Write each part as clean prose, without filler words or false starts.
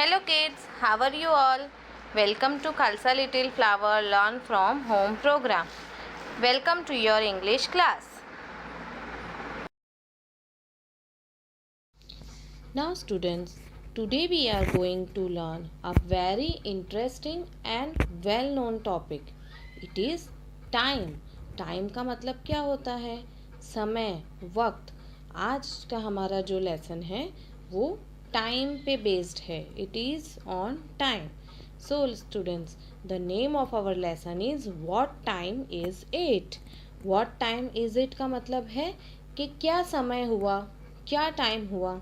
Hello kids, how are you all? Welcome to Khalsa Little Flower Learn from Home program. Welcome to your English class. Now students, today we are going to learn a very interesting and well known topic. It is time. Time का मतलब क्या होता है? समय, वक्त. आज का हमारा जो लेसन है वो टाइम पे बेस्ड है. It is on time. So students, the name of our lesson is what time is it. What time is it का मतलब है कि क्या समय हुआ, क्या टाइम हुआ.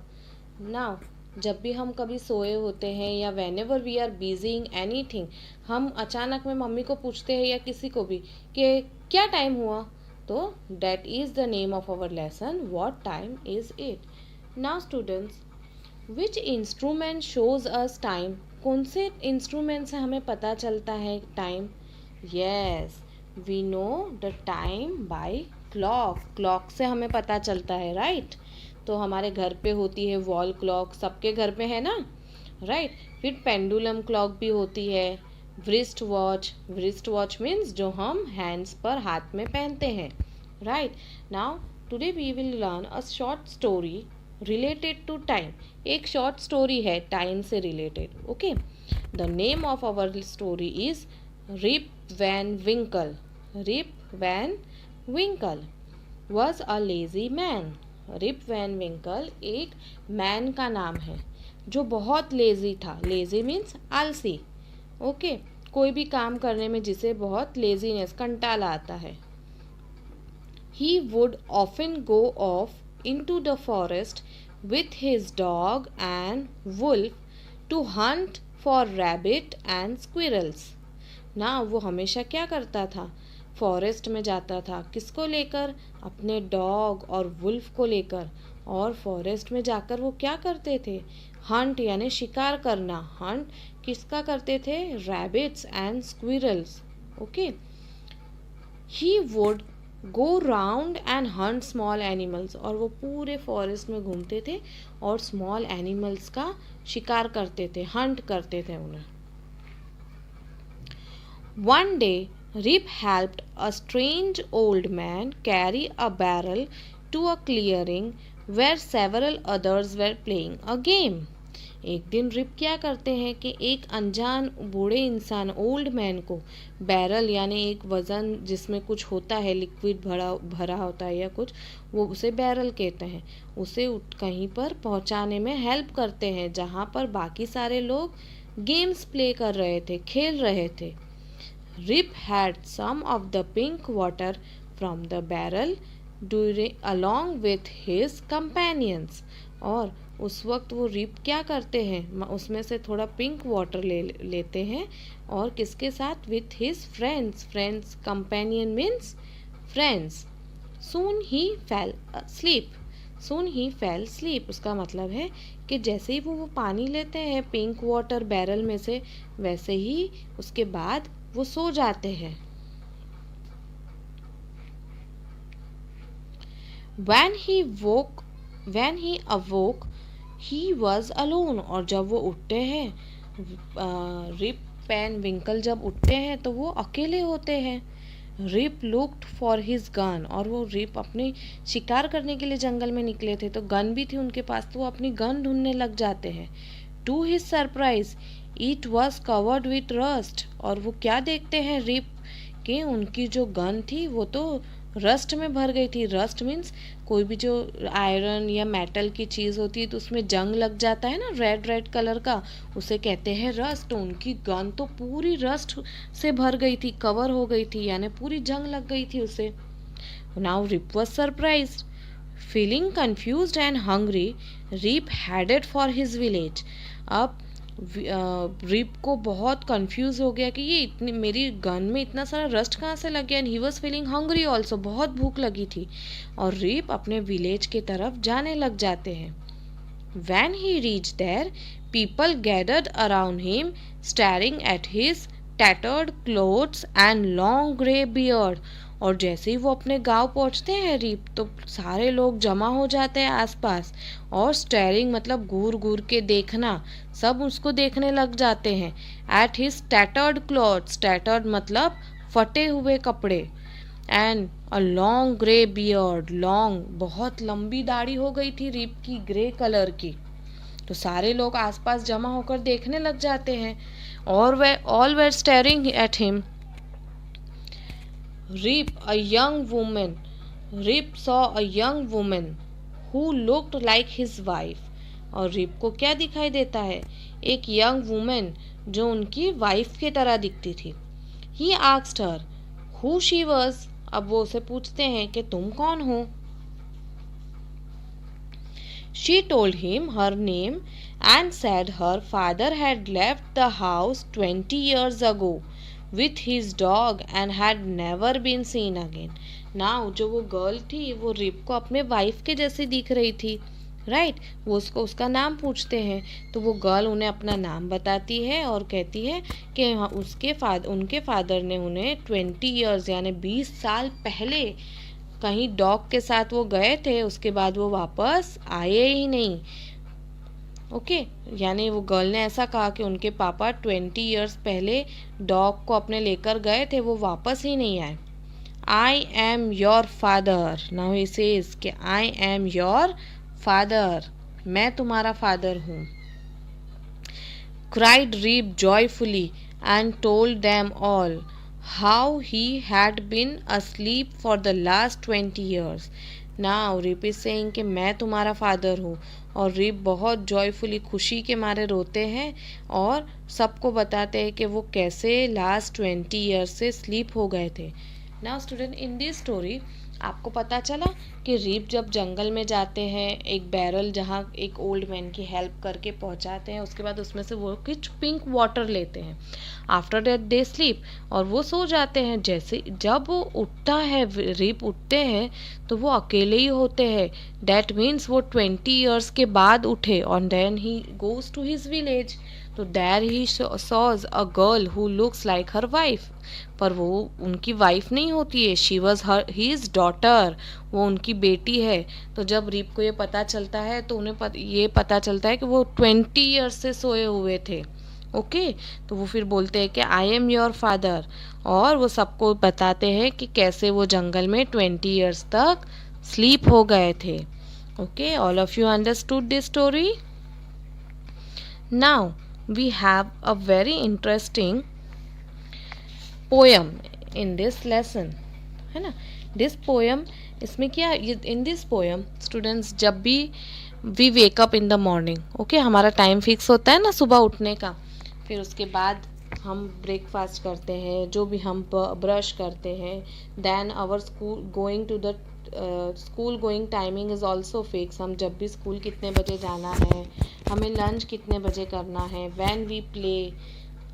नाउ जब भी हम कभी सोए होते हैं या whenever we are busy in anything, हम अचानक में मम्मी को पूछते हैं या किसी को भी कि क्या टाइम हुआ, तो that is the name of our lesson what time is it. Now students, which instrument shows us time. कौन से इंस्ट्रूमेंट से हमें पता चलता है time? Yes, we know the time by clock. Clock से हमें पता चलता है, राइट. तो हमारे घर पे होती है वॉल क्लॉक, सबके घर पे है ना, राइट. फिर पेंडुलम क्लॉक भी होती है. Wrist watch, wrist watch means जो हम हैंड्स पर हाथ में पहनते हैं, right. Now today we will learn a short story related to time. एक शॉर्ट स्टोरी है टाइम से related. Okay, the name of our story is Rip Van Winkle. Rip Van Winkle was a lazy man. Rip Van Winkle एक man का नाम है जो बहुत lazy था. लेजी मीन्स आलसी. ओके, कोई भी काम करने में जिसे बहुत लेजीनेस, कंटाला आता है. He would often go off into the forest with his dog and wolf to hunt for rabbit and squirrels. ना वो हमेशा क्या करता था? फॉरेस्ट में जाता था. किसको लेकर? अपने डॉग और वुल्फ को लेकर. और फॉरेस्ट में जाकर वो क्या करते थे? हंट यानी शिकार करना. हंट किसका करते थे? Rabbits and squirrels. Okay, he would go round and Hunt small animals. और वो पूरे फॉरेस्ट में घूमते थे और स्मॉल एनिमल्स का शिकार करते थे, हंट करते थे उन्हें. One day Rip helped a strange old man carry a barrel to a clearing where several others were playing a game. एक दिन रिप क्या करते हैं कि एक अनजान बूढ़े इंसान, ओल्ड मैन को बैरल यानी एक वज़न जिसमें कुछ होता है, लिक्विड भरा भरा होता है या कुछ, वो उसे बैरल कहते हैं, उसे कहीं पर पहुंचाने में हेल्प करते हैं जहां पर बाकी सारे लोग गेम्स प्ले कर रहे थे, खेल रहे थे. Rip had some of the pink water from the barrel along with his companions. और उस वक्त वो रिप क्या करते हैं, उसमें से थोड़ा पिंक वाटर लेते हैं और किसके साथ? With his friends. Friends, companion means friends. Soon he fell asleep. Soon he fell asleep. उसका मतलब है कि जैसे ही वो पानी लेते हैं पिंक वाटर बैरल में से, वैसे ही उसके बाद वो सो जाते हैं. When he awoke, he was alone. और जब वो उठते हैं, रिप एंड विंकल जब उठते हैं तो वो अकेले होते हैं. Rip looked for his gun. और वो रिप अपने शिकार करने के लिए जंगल में निकले थे तो गन भी थी उनके पास, तो वो अपनी गन ढूंढने लग जाते हैं. To his surprise it was covered with rust. और वो क्या देखते हैं रिप कि उनकी जो गन थी वो तो रस्ट में भर गई थी. रस्ट मीन्स कोई भी जो आयरन या मेटल की चीज़ होती है तो उसमें जंग लग जाता है ना, रेड रेड कलर का, उसे कहते हैं रस्ट. उनकी गन तो पूरी रस्ट से भर गई थी, कवर हो गई थी, यानी पूरी जंग लग गई थी उसे. Now Rip was surprised. Feeling confused and hungry, Rip headed for his village. अब रिप को बहुत कंफ्यूज हो गया कि ये इतनी मेरी गन में इतना सारा रस्ट कहाँ से लग गया. And he was feeling hungry also, बहुत भूख लगी थी. और रिप अपने विलेज के तरफ जाने लग जाते हैं. When he reach there, people gathered around him staring at his tattered clothes and long grey beard. और जैसे ही वो अपने गांव पहुंचते हैं रीप, तो सारे लोग जमा हो जाते हैं आसपास और स्टेरिंग मतलब घूर घूर के देखना, सब उसको देखने लग जाते हैं। Eight his tattered clothes, tattered मतलब फटे हुए कपड़े, and a long grey beard, long बहुत लंबी दाढ़ी हो गई थी रीप की, ग्रे कलर की। तो सारे लोग आसपास जमा होकर देखने लग जाते हैं और वे all were staring at him. Rip a young woman, Rip saw a young woman who looked like his wife. और रीप को क्या दिखाई देता है? एक यंग वुमन जो उनकी वाइफ की तरह दिखती थी। He asked her who she was, अब वो उसे पूछते हैं कि तुम कौन हो। She told him her name and said her father had left the house 20 years ago with his dog and had never been seen again. Now जो वो गर्ल थी वो रिप को अपने वाइफ के जैसी दिख रही थी, राइट। वो उसको उसका नाम पूछते हैं तो वो गर्ल उन्हें अपना नाम बताती है और कहती है कि उनके फादर ने उन्हें 20 ईयर्स यानी 20 साल पहले कहीं डॉग के साथ वो गए थे, उसके बाद वो वापस आए ही नहीं। ओके, यानी वो गर्ल ने ऐसा कहा कि उनके पापा 20 ईयर्स पहले डॉग को अपने लेकर गए थे, वो वापस ही नहीं आए। I am your father, now he says कि आई एम योर फादर, मैं तुम्हारा फादर हूँ। cried Reep joyfully and told them all how he had been asleep for the last 20 years. Now Reep is saying कि मैं तुम्हारा father हूँ, और reap बहुत जॉयफुली खुशी के मारे रोते हैं और सबको बताते हैं कि वो कैसे लास्ट 20 ईयर्स से स्लीप हो गए थे। Now student, in this story आपको पता चला कि रीप जब जंगल में जाते हैं, एक बैरल जहाँ एक ओल्ड मैन की हेल्प करके पहुँचाते हैं, उसके बाद उसमें से वो कुछ पिंक वाटर लेते हैं। आफ्टर दैट दे स्लीप, और वो सो जाते हैं। जैसे जब वो उठता है, रीप उठते हैं तो वो अकेले ही होते हैं। डैट मीन्स वो 20 ईयर्स के बाद उठे। और then he goes to his village, तो there he saws a girl who looks like her wife, पर वो उनकी वाइफ नहीं होती है, शी वॉज हिज डॉटर, वो उनकी बेटी है। तो जब रीप को ये पता चलता है तो उन्हें ये पता चलता है कि वो 20 ईयर्स से सोए हुए थे। ओके, तो वो फिर बोलते हैं कि आई एम योर फादर, और वो सबको बताते हैं कि कैसे वो जंगल में 20 ईयर्स तक स्लीप हो गए थे। Okay, all of you understood this story. Now we have a very interesting poem in this lesson, है ना। दिस पोयम, इसमें क्या, इन दिस पोयम स्टूडेंट्स, जब भी we wake up in the morning, okay, हमारा टाइम फिक्स होता है ना सुबह उठने का, फिर उसके बाद हम ब्रेकफास्ट करते हैं, जो भी हम ब्रश करते हैं, then our school going to the school going timing is also fix, हम जब भी स्कूल कितने बजे जाना है, हमें लंच कितने बजे करना है, व्हेन वी प्ले,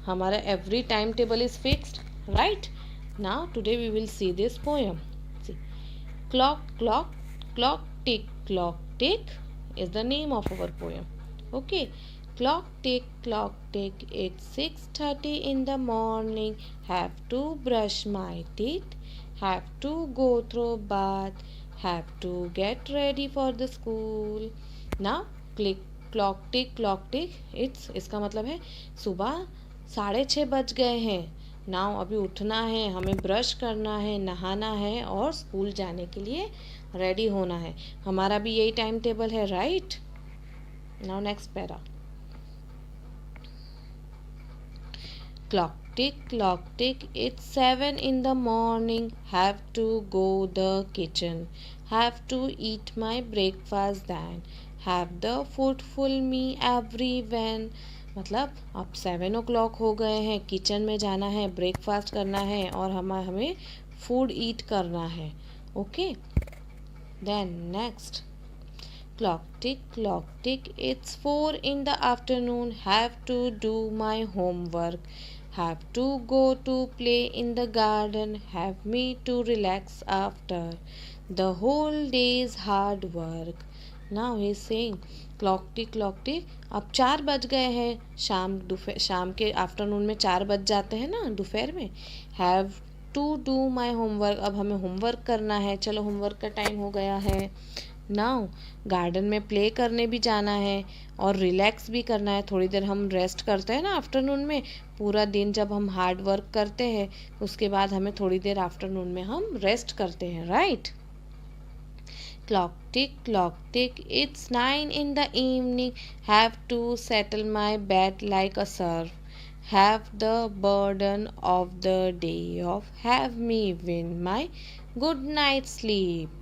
हमारा every time table is fixed, right? Now today we will see this poem. See, clock clock clock tick is the name of our poem. Okay, clock tick, it's 6:30 in the morning, have to brush my teeth, have to go through bath, have to get ready for the school. Now clock tick, it's, इसका मतलब है सुबह 6:30 बज गए हैं। Now अभी उठना है, हमें ब्रश करना है, नहाना है और स्कूल जाने के लिए रेडी होना है। हमारा भी यही टाइम टेबल है, right. Now next para. Clock tick, it's 7 in the morning, have to go the kitchen, have to eat my breakfast, then have the food full me every when, मतलब अब 7 o'clock हो गए हैं, kitchen में जाना है, breakfast करना है और हमें फूड ईट करना है। Okay, then next, clock tick, it's 4 in the afternoon, have to do my homework, have to go to play in the garden, have me to relax after the whole day's hard work. Now he is saying clock tick, अब 4 बज गए हैं, शाम के afternoon में 4 बज जाते हैं ना, दोपहर में। Have to do my homework. अब हमें होमवर्क करना है, चलो होमवर्क का टाइम हो गया है। नाउ गार्डन में प्ले करने भी जाना है और रिलैक्स भी करना है। थोड़ी देर हम रेस्ट करते हैं ना आफ्टरनून में। पूरा दिन जब हम हार्ड वर्क करते हैं उसके बाद हमें थोड़ी देर आफ्टरनून में हम रेस्ट करते हैं, right. Clock tick, it's 9 in the evening. Have to settle my bed like a serf. Have the burden of the day off. Have me win my good night sleep.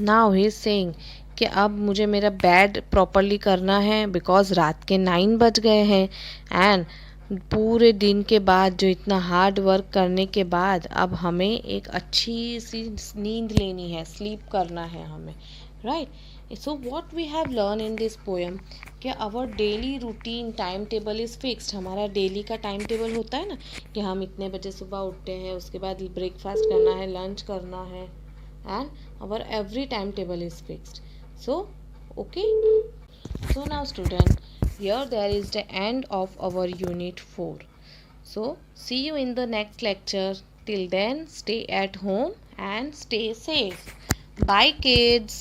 Now he saying कि अब मुझे मेरा bed properly करना है because रात के 9 बज गए हैं। एंड पूरे दिन के बाद जो इतना हार्ड वर्क करने के बाद अब हमें एक अच्छी सी नींद लेनी है, स्लीप करना है हमें, right. So what we have learn in this poem कि our daily routine time table is fixed. हमारा डेली का टाइम टेबल होता है ना कि हम इतने बजे सुबह उठते हैं, उसके बाद ब्रेकफास्ट करना है, लंच करना है, and our every timetable is fixed. So okay, so now student, here there is the end of our unit 4. So see you in the next lecture. Till then, stay at home and stay safe. Bye kids.